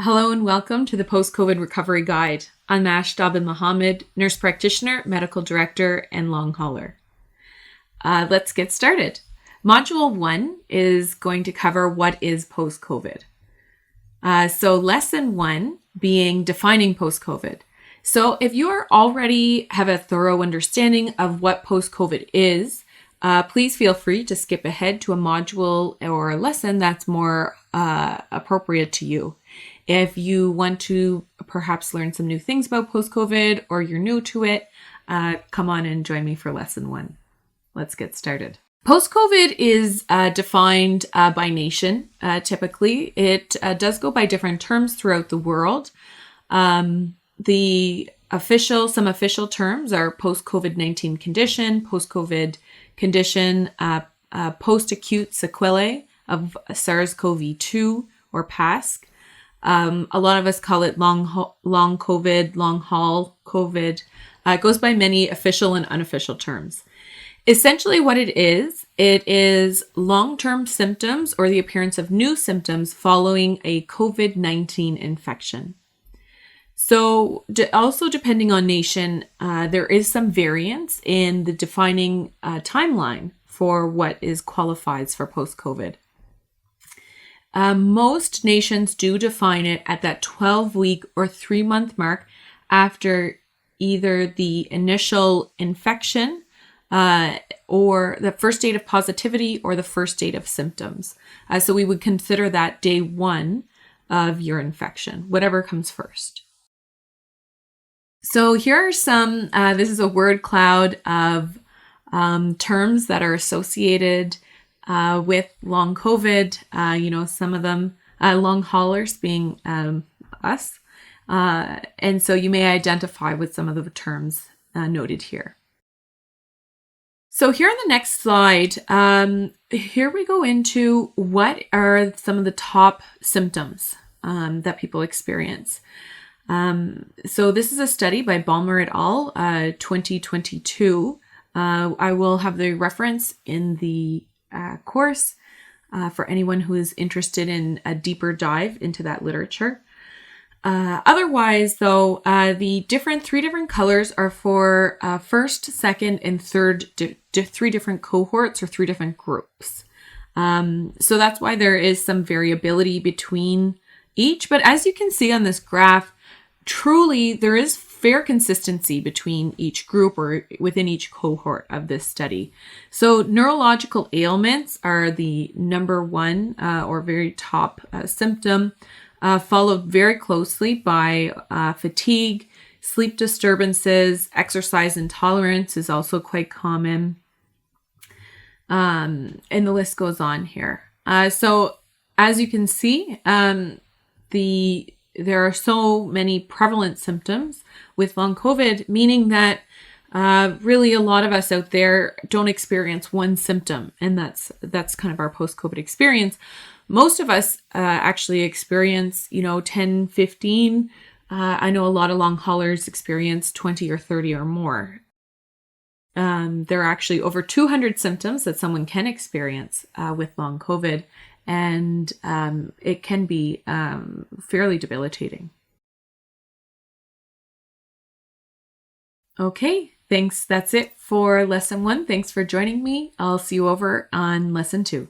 Hello and welcome to the Post-COVID Recovery Guide. I'm Dobbin-Mohammed, nurse practitioner, medical director, and long hauler. Let's get started. Module 1 is going to cover what is post-COVID. So lesson 1 being defining post-COVID. So if you already have a thorough understanding of what post-COVID is, please feel free to skip ahead to a module or a lesson that's more appropriate to you. If you want to perhaps learn some new things about post-COVID or you're new to it, come on and join me for lesson 1. Let's get started. Post-COVID is defined by nation, typically. It does go by different terms throughout the world. Some official terms are post-COVID-19 condition, post-COVID condition, post-acute sequelae of SARS-CoV-2 or PASC. A lot of us call it long COVID, long haul COVID. It goes by many official and unofficial terms. Essentially what it is long-term symptoms or the appearance of new symptoms following a COVID-19 infection. So also depending on nation, there is some variance in the defining timeline for what qualifies for post-COVID. Most nations do define it at that 12-week or 3-month mark after either the initial infection or the first date of positivity or the first date of symptoms. So we would consider that day 1 of your infection, whatever comes first. So here are some, this is a word cloud of terms that are associated with long COVID, some of them long haulers being us. And so you may identify with some of the terms noted here. So here on the next slide, here we go into what are some of the top symptoms that people experience. So this is a study by Balmer et al., 2022. I will have the reference in the course for anyone who is interested in a deeper dive into that literature. Otherwise, though, the three different colors are for first, second, and third, 3 different cohorts or 3 different groups. So that's why there is some variability between each. But as you can see on this graph, truly there is fair consistency between each group or within each cohort of this study. So neurological ailments are the number 1 or very top symptom, followed very closely by fatigue, sleep disturbances, exercise intolerance is also quite common. And the list goes on here. So as you can see, there are so many prevalent symptoms with long COVID, meaning that really a lot of us out there don't experience one symptom. And that's kind of our post-COVID experience. Most of us actually experience, 10, 15. I know a lot of long haulers experience 20 or 30 or more. There are actually over 200 symptoms that someone can experience with long COVID. And it can be fairly debilitating. Okay, thanks. That's it for lesson 1. Thanks for joining me. I'll see you over on lesson 2.